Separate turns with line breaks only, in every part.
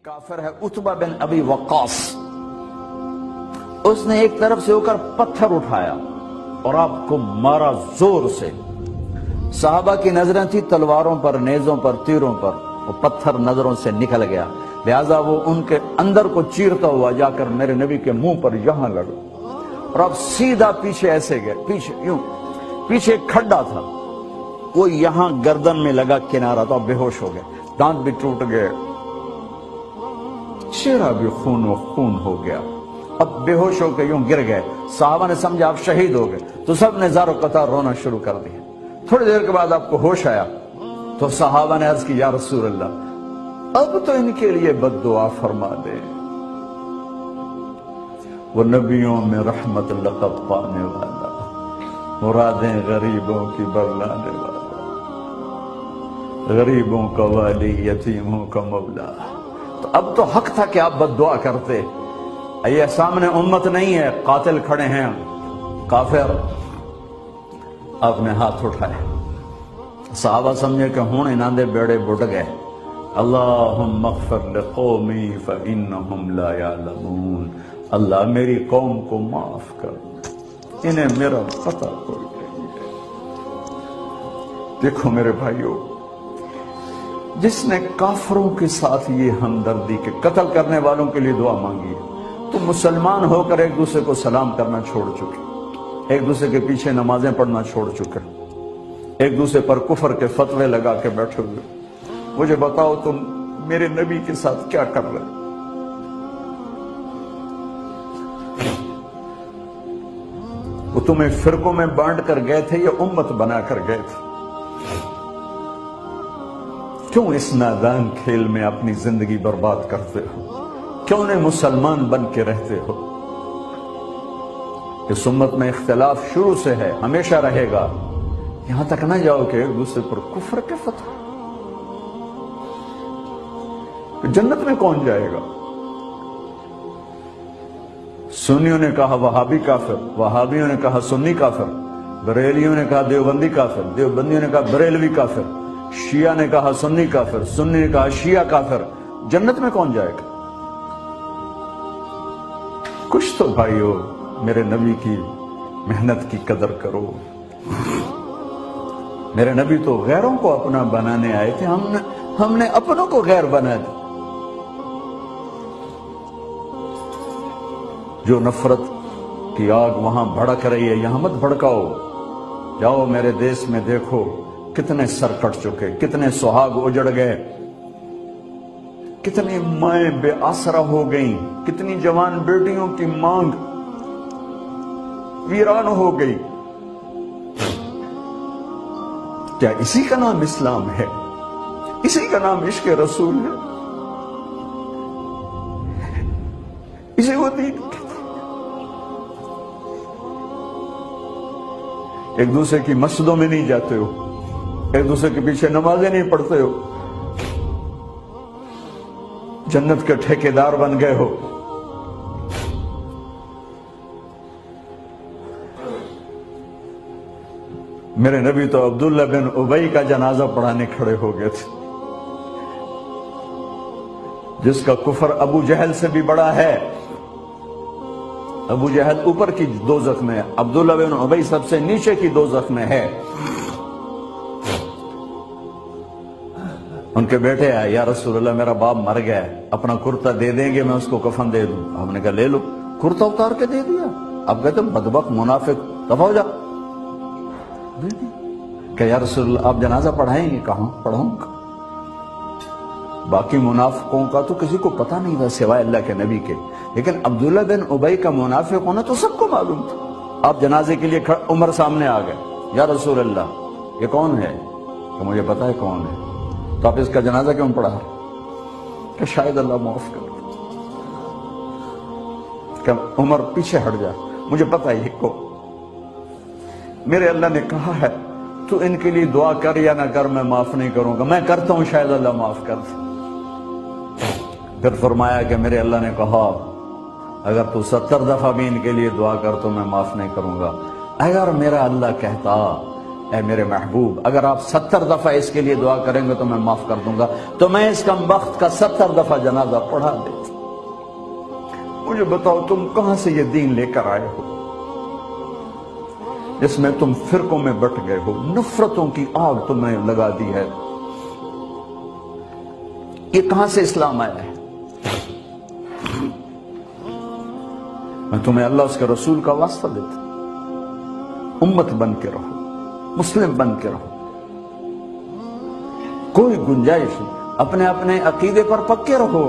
کافر ہے عتبہ بن ابی وقاص، اس نے ایک طرف سے ہو کر پتھر اٹھایا اور آپ کو مارا زور سے۔ صحابہ کی نظریں تھی تلواروں پر، نیزوں پر، تیروں پر، وہ پتھر نظروں سے نکل گیا، لہذا وہ ان کے اندر کو چیرتا ہوا جا کر میرے نبی کے منہ پر یہاں لگا، اور اب سیدھا پیچھے ایسے گئے، پیچھے یوں، پیچھے ایک کھڈا تھا، وہ یہاں گردن میں لگا کنارہ، تو اب بے ہوش ہو گئے، دانت بھی ٹوٹ گئے، چہرہ بھی خون و خون ہو گیا، اب بے ہوش ہو کے یوں گر گئے۔ صحابہ نے سمجھا آپ شہید ہو گئے، تو سب نے زار و قطار رونا شروع کر دیا۔ تھوڑی دیر کے بعد آپ کو ہوش آیا تو صحابہ نے عرض کی یا رسول اللہ اب تو ان کے لیے بد دعا فرما دے، وہ نبیوں میں رحمت لقب پانے والا، مرادیں غریبوں کی برلانے والا، غریبوں کا والی، یتیموں کا مولا۔ تو اب تو حق تھا کہ آپ بد دعا کرتے۔ یہ سامنے امت نہیں ہے، قاتل کھڑے ہیں کافر۔ آپ نے ہاتھ اٹھائے، صحابہ سمجھے کہ ہوں انہاں دے بیڑے بڑھ گئے۔ اللہم اغفر لقومی فإنہم لا یعلمون، اللہ میری قوم کو معاف کر، انہیں میرا پتہ کوئی نہیں ہے۔ دیکھو میرے بھائیو، جس نے کافروں کے ساتھ یہ ہمدردی کے قتل کرنے والوں کے لیے دعا مانگی ہے، تو مسلمان ہو کر ایک دوسرے کو سلام کرنا چھوڑ چکے، ایک دوسرے کے پیچھے نمازیں پڑھنا چھوڑ چکے، ایک دوسرے پر کفر کے فتوے لگا کے بیٹھے ہوئے۔ مجھے بتاؤ تم میرے نبی کے ساتھ کیا کر رہے؟ وہ تمہیں فرقوں میں بانٹ کر گئے تھے یا امت بنا کر گئے تھے؟ کیوں اس نادان کھیل میں اپنی زندگی برباد کرتے ہو؟ کیوں نہیں مسلمان بن کے رہتے ہو؟ اس امت میں اختلاف شروع سے ہے، ہمیشہ رہے گا، یہاں تک نہ جاؤ کہ ایک دوسرے پر کفر کے فتوے۔ جنت میں کون جائے گا؟ سنیوں نے کہا وہابی کافر، وہابیوں نے کہا سنی کافر، بریلیوں نے کہا دیوبندی کافر، دیوبندیوں نے کہا بریلوی کافر، شیعہ نے کہا سنی کافر، سنی نے کہا شیعہ کافر۔ جنت میں کون جائے گا؟ کچھ تو بھائیو میرے نبی کی محنت کی قدر کرو۔ میرے نبی تو غیروں کو اپنا بنانے آئے تھے، ہم نے اپنوں کو غیر بنا دیا۔ جو نفرت کی آگ وہاں بھڑک رہی ہے، یہاں مت بھڑکاؤ۔ جاؤ میرے دیس میں دیکھو کتنے سر کٹ چکے، کتنے سہاگ اجڑ گئے، کتنی مائیں بے آسرا ہو گئیں، کتنی جوان بیٹیوں کی مانگ ویران ہو گئی۔ کیا اسی کا نام اسلام ہے؟ اسی کا نام عشق رسول ہے؟ اسے وہ دین کہتے ہیں؟ ایک دوسرے کی مسجدوں میں نہیں جاتے ہو، ایک دوسرے کے پیچھے نمازیں نہیں پڑھتے ہو، جنت کے ٹھیکیدار بن گئے ہو۔ میرے نبی تو عبداللہ بن ابی کا جنازہ پڑھانے کھڑے ہو گئے تھے، جس کا کفر ابو جہل سے بھی بڑا ہے۔ ابو جہل اوپر کی دوزخ میں ہے، عبداللہ بن ابی سب سے نیچے کی دوزخ میں ہے۔ ان کے بیٹے آئے، یا رسول اللہ میرا باپ مر گیا ہے، اپنا کرتا دے دیں گے، میں اس کو کفن دے دوں۔ ہم نے کہا لے لو، کرتا اتار کے دے دیا۔ اب کہتے بدبخت منافق، دفع ہو جا۔ کہ یا رسول اللہ آپ جنازہ پڑھائیں گے؟ کہاں پڑھوں گا؟ باقی منافقوں کا تو کسی کو پتہ نہیں تھا سوائے اللہ کے نبی کے، لیکن عبداللہ بن ابی کا منافق ہونا تو سب کو معلوم تھا۔ آپ جنازے کے لیے عمر سامنے آ گئے، یا رسول اللہ یہ کون ہے؟ کہ مجھے پتہ ہے کون ہے، تو آپ اس کا جنازہ کیوں پڑھا؟ کہ شاید اللہ معاف کر۔ کہ عمر پیچھے ہٹ جا، مجھے پتہ ہے یہ کو، میرے اللہ نے کہا ہے تو ان کے لیے دعا کر یا نہ کر، میں معاف نہیں کروں گا، میں کرتا ہوں شاید اللہ معاف کر دے۔ پھر فرمایا کہ میرے اللہ نے کہا اگر تو 70 دفعہ بھی ان کے لیے دعا کر تو میں معاف نہیں کروں گا۔ اگر میرا اللہ کہتا اے میرے محبوب اگر آپ 70 دفعہ اس کے لیے دعا کریں گے تو میں معاف کر دوں گا، تو میں اس کم بخت کا 70 دفعہ جنازہ پڑھا دیتا۔ مجھے بتاؤ تم کہاں سے یہ دین لے کر آئے ہو جس میں تم فرقوں میں بٹ گئے ہو، نفرتوں کی آگ تم نے لگا دی ہے، یہ کہاں سے اسلام آیا ہے؟ میں تمہیں اللہ اس کے رسول کا واسطہ دیتا، امت بن کے رہو، مسلم بن کے رہو، کوئی گنجائش نہیں، اپنے اپنے عقیدے پر پکے رہو،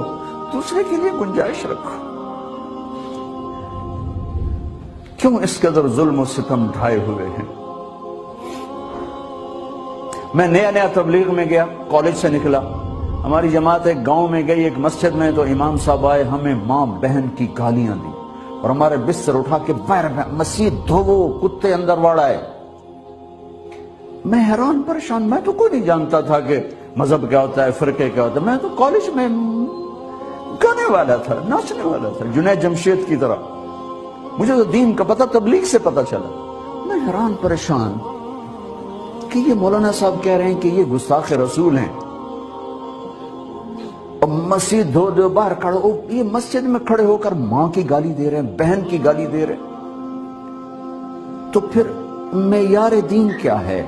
دوسرے کے لیے گنجائش رکھو۔ کیوں اس قدر ظلم و ستم ڈھائے ہوئے ہیں؟ میں نیا تبلیغ میں گیا، کالج سے نکلا، ہماری جماعت ایک گاؤں میں گئی، ایک مسجد میں، تو امام صاحب آئے، ہمیں ماں بہن کی گالیاں دی اور ہمارے بستر اٹھا کے باہر مسجد دھوو، کتے اندر واڑ آئے۔ میں حیران پریشان، میں تو کوئی نہیں جانتا تھا کہ مذہب کیا ہوتا ہے، فرقے کیا ہوتا ہے، میں تو کالج میں گانے والا تھا، ناچنے والا تھا، جنید جمشید کی طرح، مجھے تو دین کا پتہ تبلیغ سے پتہ چلا۔ میں حیران پریشان کہ یہ مولانا صاحب کہہ رہے ہیں کہ یہ گستاخ رسول ہیں، اور مسجد دھو دو باہر کھڑے ہو، یہ مسجد میں کھڑے ہو کر ماں کی گالی دے رہے ہیں، بہن کی گالی دے رہے ہیں، تو پھر معیار دین کیا ہے؟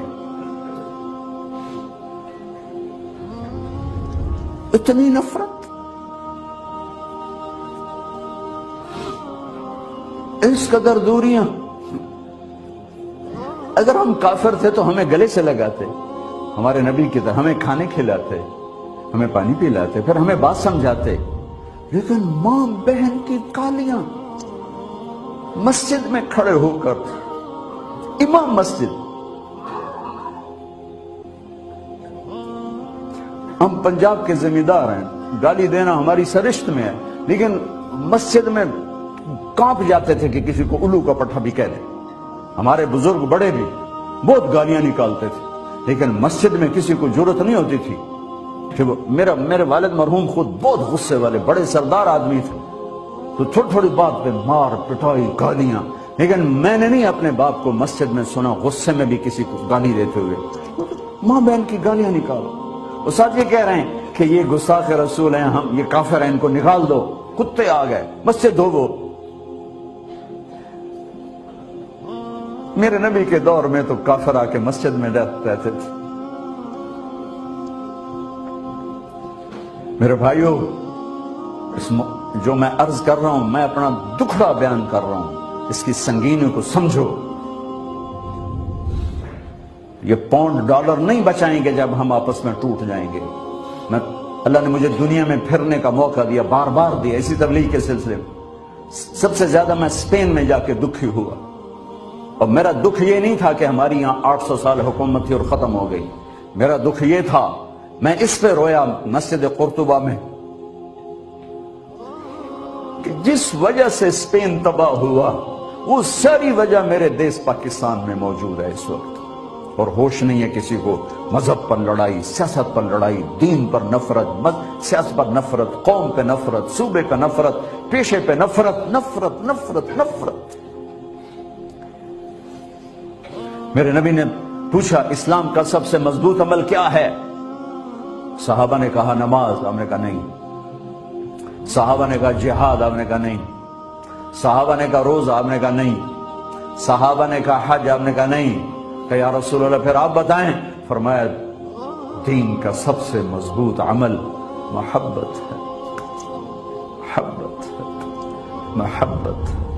اتنی نفرت، اس قدر دوریاں۔ اگر ہم کافر تھے تو ہمیں گلے سے لگاتے، ہمارے نبی کی طرح ہمیں کھانے کھلاتے، ہمیں پانی پلاتے، پھر ہمیں بات سمجھاتے، لیکن ماں بہن کی گالیاں، مسجد میں کھڑے ہو کر، امام مسجد۔ ہم پنجاب کے زمیندار ہیں، گالی دینا ہماری سرشت میں ہے، لیکن مسجد میں کانپ جاتے تھے کہ کسی کو الو کا پٹھا بھی کہہ دیں۔ ہمارے بزرگ بڑے بھی بہت گالیاں نکالتے تھے، لیکن مسجد میں کسی کو جرت نہیں ہوتی تھی کہ میرے والد مرحوم خود بہت غصے والے بڑے سردار آدمی تھے، تو تھوڑی تھوڑی بات پہ مار پٹائی گالیاں، لیکن میں نے نہیں اپنے باپ کو مسجد میں سنا غصے میں بھی کسی کو گالی دیتے ہوئے۔ ماں بہن کی گالیاں نکالو، وہ ساتھ یہ کہہ رہے ہیں کہ یہ گستاخ رسول ہیں، ہم یہ کافر ہیں، ان کو نکال دو، کتے آ گئے، مسجد دھوو۔ میرے نبی کے دور میں تو کافر آ کے مسجد میں رہتے تھے۔ میرے بھائیوں، جو میں عرض کر رہا ہوں، میں اپنا دکھڑا بیان کر رہا ہوں، اس کی سنگینیوں کو سمجھو۔ یہ پاؤنڈ ڈالر نہیں بچائیں گے جب ہم آپس میں ٹوٹ جائیں گے۔ اللہ نے مجھے دنیا میں پھرنے کا موقع دیا، بار بار دیا، اسی تبلیغ کے سلسلے میں۔ سب سے زیادہ میں اسپین میں جا کے دکھی ہوا، اور میرا دکھ یہ نہیں تھا کہ ہماری یہاں 800 سال حکومت تھی اور ختم ہو گئی، میرا دکھ یہ تھا، میں اس پہ رویا مسجد قرطبہ میں، کہ جس وجہ سے اسپین تباہ ہوا، وہ ساری وجہ میرے دیس پاکستان میں موجود ہے اس وقت، اور ہوش نہیں ہے کسی کو۔ مذہب پر لڑائی، سیاست پر لڑائی، دین پر نفرت، سیاست پر نفرت، قوم پہ نفرت، صوبے پہ نفرت، پیشے پہ نفرت، نفرت نفرت نفرت۔ میرے نبی نے پوچھا اسلام کا سب سے مضبوط عمل کیا ہے؟ صحابہ نے کہا نماز، آپ نے کہا نہیں۔ صحابہ نے کہا جہاد، آپ نے کہا نہیں۔ صحابہ نے کہا روزہ، آپ نے کہا نہیں۔ صحابہ نے کہا حج، آپ نے کہا نہیں۔ کہ یا رسول اللہ پھر آپ بتائیں؟ فرمایا دین کا سب سے مضبوط عمل محبت ہے، محبت ہے، محبت ہے۔